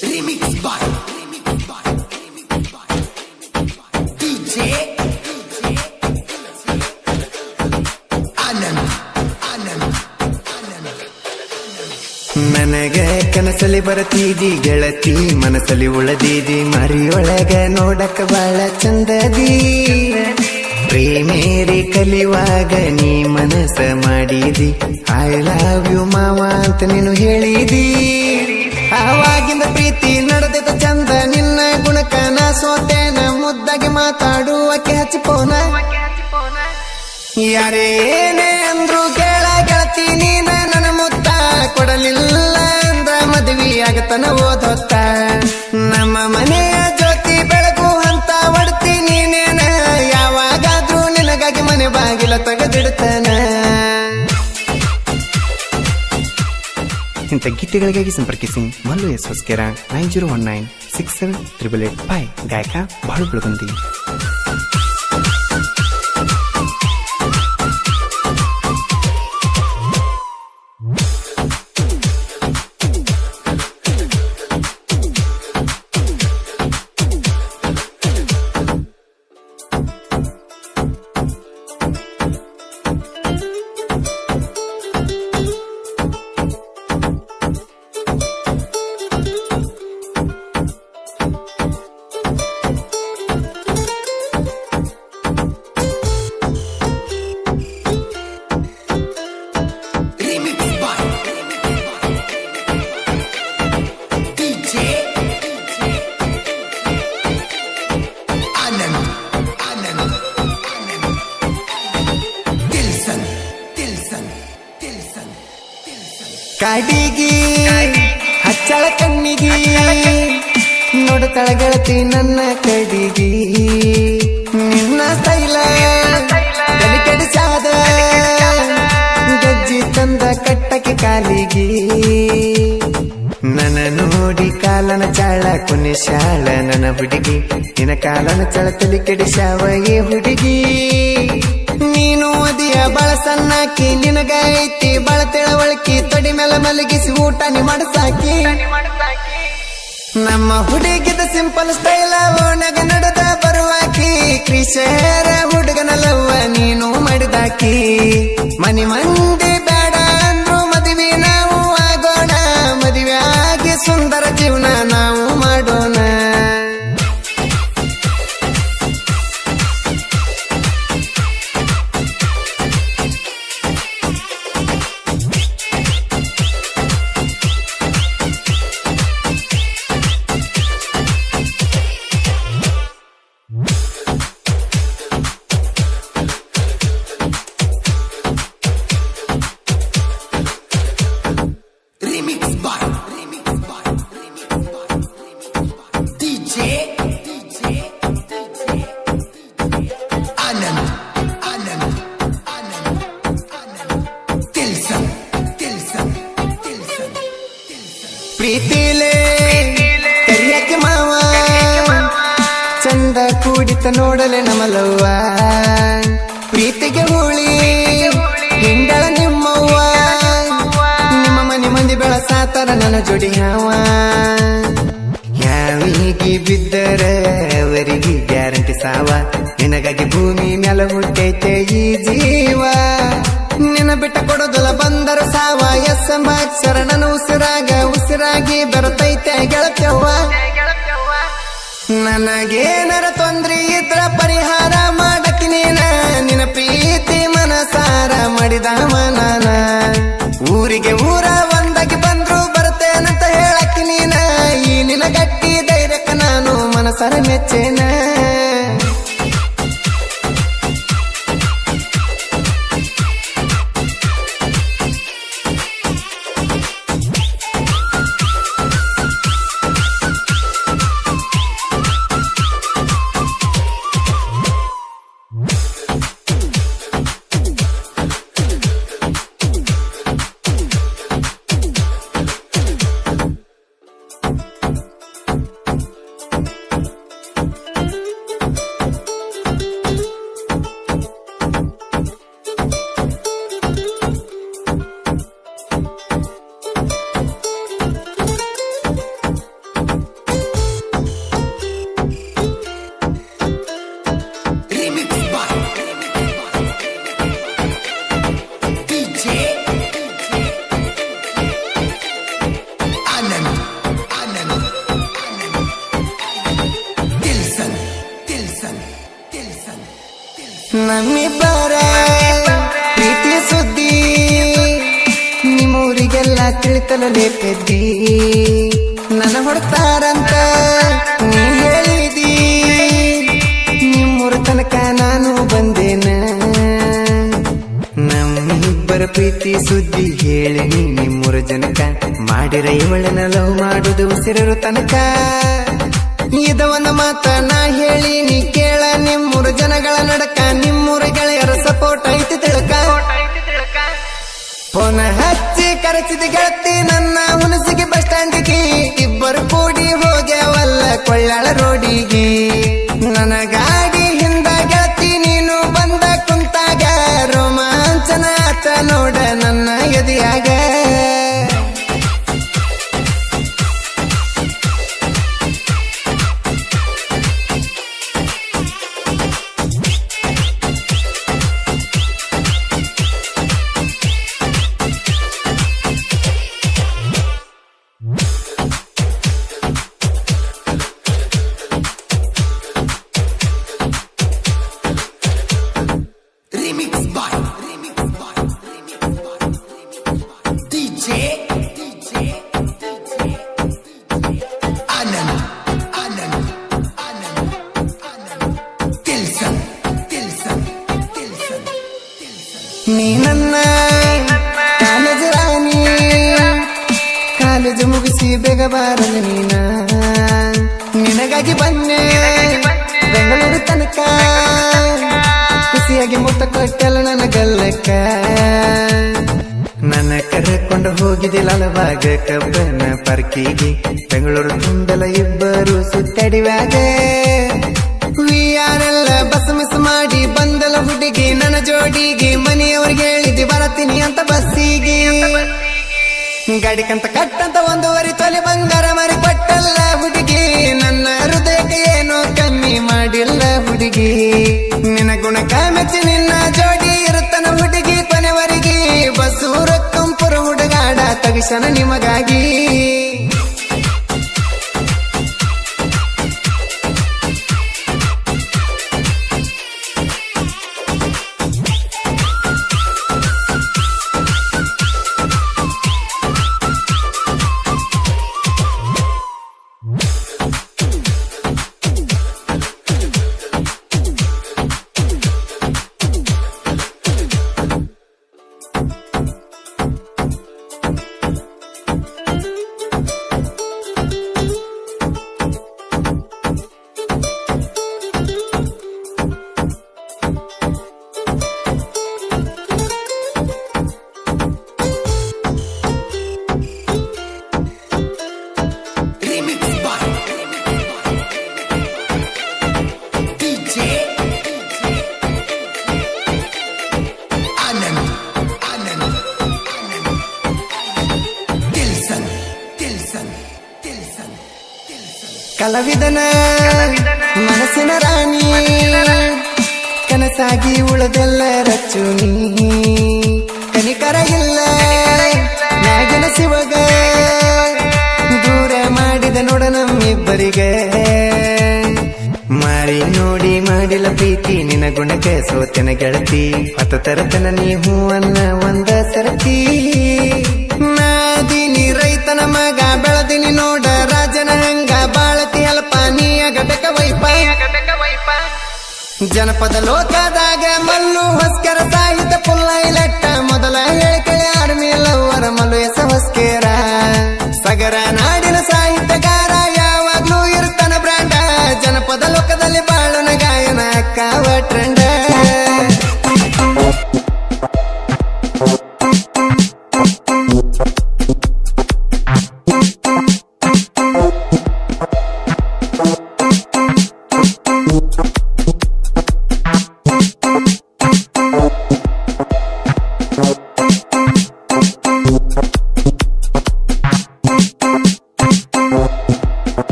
Remix by DJ Anand. ನನಗ ಕನಸಲಿ ಬರತೀದಿ ಗೆಳತಿ ಮನಸಲಿ ಉಳದೀದಿ ಮರಿಯೊಳಗ ನೋಡಕ ಬಾಳ ಚಂದದಿ ಪ್ರೇಮೇರಿ ಕಲಿಯುವಾಗ ನೀ ಮನಸ ಮಾಡಿದಿ ಐ ಲವ್ ಯು ಮಾವ ಅಂತ ನೀನು ಹೇಳಿದಿ ಆವಾಗಿಂದ ಪ್ರೀತಿ ನಡೆದಿದ್ದ ಚಂದ ನಿನ್ನ ಗುಣಕನ ಸೋತೇನ ಮುದ್ದಾಗಿ ಮಾತಾಡುವಕ್ಕೆ ಹಚ್ಚಿಪೋನ ಯಾರೇನೇ ಅಂದ್ರು ಕೇಳ ಗೆಳತಿ ನೀನ ನನ್ನ ಮುತ್ತ ಕೊಡಲಿಲ್ಲ ಅಂದ್ರ ಮದುವೆ ಆಗತನ ಓದೊತ್ತ ನಮ್ಮ ಮನೆಯ ಜ್ಯೋತಿ ಬೆಳಗು ಅಂತ ಒಡ್ತಿ ನೀನೇನ ಯಾವಾಗಾದ್ರೂ ನಿನಗಾಗಿ ಮನೆ ಬಾಗಿಲ ತೆಗೆದಿಡ್ತಾನ. ಇಂಥ ಗೀತೆಗಳಿಗಾಗಿ ಸಂಪರ್ಕಿಸಿ ಮಲ್ಲು ಎಸ್ ಹೊಸ್ಕೆರ 9019678885 ಗಾಯಕ ಬಾಳು ಬೆಳಗುಂದಿ. ಕಾಡಿಗಿ ಹಚ್ಚಳ ಕಣ್ಣಿಗಿ ನೋಡ್ತಾಳ ಗೆಳತಿ ನನ್ನ ಕಡಿಗಿ ನಿನ್ನ ಸ್ಟೈಲ ತಲೆ ಕೆಡಿಸಾದ ಗಜ್ಜಿ ತಂದ ಕಟ್ಟಕ್ಕೆ ಕಾಲಿಗಿ ನನ್ನ ನೋಡಿ ಕಾಲನ ಚಾಳ ಕುನಿಶಾಳ ನನ್ನ ಹುಡುಗಿ ನಿನ್ನ ಕಾಲನ ಚಾಳ ತಲೆ ಕೆಡಿಸಾವ ಈ ಹುಡುಗಿ ನೀನು ಅದಿಯ ಬಾಳ ಸಣ್ಣಾಕಿ ನಿನಗ ಐತಿ ಬಾಳ ತಿಳವಳಿಕೆ ತೊಡಿ ಮೇಲೆ ಮಲಗಿಸಿ ಊಟ ನೀ ಮಾಡಸಾಕಿ ನಮ್ಮ ಹುಡುಗಿದ ಸಿಂಪಲ್ ಸ್ಟೈಲ ಓಣಗ ನಡೆದ ಬರುವಾಕಿ ಕ್ರಿಶರ ಹುಡುಗನ ಲವ್ವ ನೀನು ಮಾಡಿದಾಕಿ ಮನಿ ಮಂದಿ ಬೇಡ ಅಂದ್ರು ಮದುವೆ ನಾವು ಆಗೋಣ ಮದುವೆ ಆಗಿ ಸುಂದರ ಜೀವನ ನಾವು ಮಾಡೋಣ. Remix by DJ Anand. Tilson. ಪ್ರೀತಿಲೇ ಕರಿಯಕ್ಕೆ ಮಾವ ಚಂದ ಕೂಡಿತ ನೋಡಲೆ ನಮಲವ್ವ ಪ್ರೀತಿಗೆ ಹುಳಿ ಹಿಂಡಳ ನಿಮ್ಮವ್ವ ನಿಮ್ಮ ಮನೆ ಮಂದಿ ಬೆಳಸಾತರ ನನ್ನ ಜೋಡಿ ಹಾವ ಯಾವಿಗೆ ಬಿದ್ದರ ಅವರಿಗೆ ಗ್ಯಾರಂಟಿ ಸಾವ ನಿನಗಾಗಿ ಭೂಮಿ ಮ್ಯಾಲ ಹುಟ್ಟೈತೆ ಈ ಜೀವ ನಿನ್ನ ಬಿಟ್ಟ ಕೊಡೋದಲ್ಲ ಬಂದರು ಸಾವ ಎಸ್ ಎಂಬ ಅಕ್ಷರ ನನ್ನ ಉಸಿರಾಗಿ ಬರುತ್ತೈತೆ ಗೆಳತ್ಯವ್ವ ನನಗೇನರ ತೊಂದ್ರೆ ಇದ್ರ ಪರಿಹಾರ ಮಾಡಕ್ಕೆ ನಿನ್ನ ಪ್ರೀತಿ ಮನಸಾರ ಮಾಡಿದ ಮನನ ಊರಿಗೆ ಊರ ಒಂದಾಗಿ ಬಂದ್ರು ಬರ್ತೇನಂತ ಹೇಳಕ್ಕೆ ನೀನ ಈ ನಿನ್ನ ಗಟ್ಟಿ ಧೈರ್ಯಕ್ಕೆ ನಾನು ಮನಸಾರ ಮೆಚ್ಚೇನ. ನಮ್ಮಿಬ್ಬರ ಪ್ರೀತಿ ಸುದ್ದಿ ನಿಮ್ಮೂರಿಗೆಲ್ಲ ತಿಳಿತಲೇ ಪೆದ್ದಿ ನನ್ನ ಹೊಡ್ತಾರಂತ ನೀ ಹೇಳಿದಿ ನಿಮ್ಮೂರ ತನಕ ನಾನು ಬಂದೇನ ನಮ್ಮಿಬ್ಬರ ಪ್ರೀತಿ ಸುದ್ದಿ ಹೇಳಿ ನಿಮ್ಮೂರ ಜನಕ ಮಾಡಿರ ಇವಳನ ಲವ್ ಮಾಡುದು ಉಸಿರರು ತನಕ ಇದ ಒಂದು ಮಾತ ನಾ ಹೇಳಿ ನೀ ಕೇಳ ನಿಮ್ಮೂರ ಜನಗಳ ನಡಕ ನಿಮ್ಮೂರ ಗೆಳೆಯರ ಸಪೋರ್ಟ್ ಐತಿ ತಿಳಕ ಫೋನ್ ಹಚ್ಚಿ ಕರೆಸಿದ ಗೆಳತಿ ನನ್ನ ಹುಣಸಿಗೆ ಬಸ್ ಸ್ಟ್ಯಾಂಡಿಗೆ ಇಬ್ಬರು ಕೂಡಿ ಹೋಗ್ಯಾವಲ್ಲ ಕೊಳ್ಳಾಳ ರೋಡಿಗೆ ನನ್ನ ಗಾಡಿ ಹಿಂದ ಗೆಳತಿ ನೀನು ಬಂದ ಕುಂತಾಗ ರೋಮಾಂಚನ ಆತ ನೋಡ ನನ್ನ ಎದೆಯಾಗ Remix by DJ Anand Tilson ನೀ ನನ್ನ ಕಾಲೇಜ್ ರಾಣಿ ಕಾಲೇಜು ಮುಗಿಸಿ ಬೇಗ ಬಾರಲ್ಲ ನೀನ ನಿನಗಾಗಿ ಬನ್ನೆ ಬೆಂಗಳೂರು ತನಕ ಖುಷಿಯಾಗಿ ಮುತ್ತ ಕೊಟ್ಟಲ್ಲ ನನ್ನ ಗಲ್ಲಕ್ಕ ನನ್ನ ಕರೆಕೊಂಡು ಹೋಗಿದ್ದಿಲ್ಲ ಅಲವಾಗ ಕಬ್ಬನ ಪಾರ್ಕಿಗೆ ಬೆಂಗಳೂರು ತುಂಬೆಲ್ಲ ಇಬ್ಬರು ಸುತ್ತಾಡಿವಾಗ ವಿಯಾರೆಲ್ಲ ಬಸ್ ಮಿಸ್ ಮಾಡಿ ಬಂದಲ್ಲ ಹುಡುಗಿ ನನ್ನ ಜೋಡಿಗೆ ಮನೆಯವ್ರಿಗೆ ಹೇಳಿದ್ದಿ ಬರತೀನಿ ಅಂತ ಬಸ್ಸಿಗೆ ಗಾಡಿ ಕಂತ ಕಟ್ಟಂತ 1.5 ತೊಲೆ ಬಂಗಾರ ಮಾರಿ ಕೊಟ್ಟಲ್ಲ ಹುಡುಗಿ ನನ್ನ ಹೃದಯಕ್ಕೆ ಏನೋ ಕಮ್ಮಿ ಮಾಡಿಲ್ಲ ಹುಡುಗಿ ನಿನ್ನ ಗುಣಕ ಮೆಚ್ಚಿ ನಿನ್ನ ಜೋಡಿ ಇರುತ್ತನ ಹುಡುಗಿ ಕೊನೆವರೆಗೆ ಬಸೂರ ಕಂಪುರ ಹುಡುಗಾಡ ತಗಿಸನ ನಿಮಗಾಗಿ Remix by DJ Anand Tilson ಕಲಾವಿದನ ಮನಸ್ಸಿನ ರಾಣಿ ಕನಸಾಗಿ ಉಳದೆಲ್ಲ ರಚ್ಚು ನೀ ಕನಿಕರ ಇಲ್ಲ ನಾಗಿನ ಶಿವಗ ದೂರ ಮಾಡಿದ ನೋಡ ನಮ್ಮಿಬ್ಬರಿಗೆ ಮಾರಿ ನೋಡಿ ಮಾಡಿಲ್ಲ ಪ್ರೀತಿ ನಿನ್ನ ಗುಣಕ್ಕೆ ಸೋತೆನ ಗೆಳತಿ ಹೊತ್ತ ತರತನ ನೀ ಹೂವನ್ನ ಒಂದ ಸರತಿ ನಾದಿನಿ ರೈತನ ಮಗ ಬೆಳದಿನಿ ನೋಡ ರಾಜನ ಹಂಗ ಬಾಳತಿ ಅಲ್ಪ ನೀಯಗಬೇಕ ವೈಪ ಜನಪದ ಲೋಕದಾಗ ಮಲ್ಲು ಹೊಸ್ಕರ ಸಾಹಿತ್ಯ ಪುಲ್ಲ ಇಲೆಟ್ಟ ಮೊದಲ ಹೇಳಿಕೆಳೆ ಆರ್ಮಿ ಲವ್ವರ ಮಲ್ಲು ಎಸ ಹೊಸ್ಕೇರ ಸಗರ ನಾಡಿನ ಸಾಹಿತ್ಯಗಾರ ಯಾವಾಗ್ಲೂ ಇರ್ತಾನ ಬ್ರಾಂಡ ಜನಪದ ಲೋಕದಲ್ಲಿ ಬಾಳುನ ಗಾಯನ ಕಾವ ಟ್ರೆಂಡ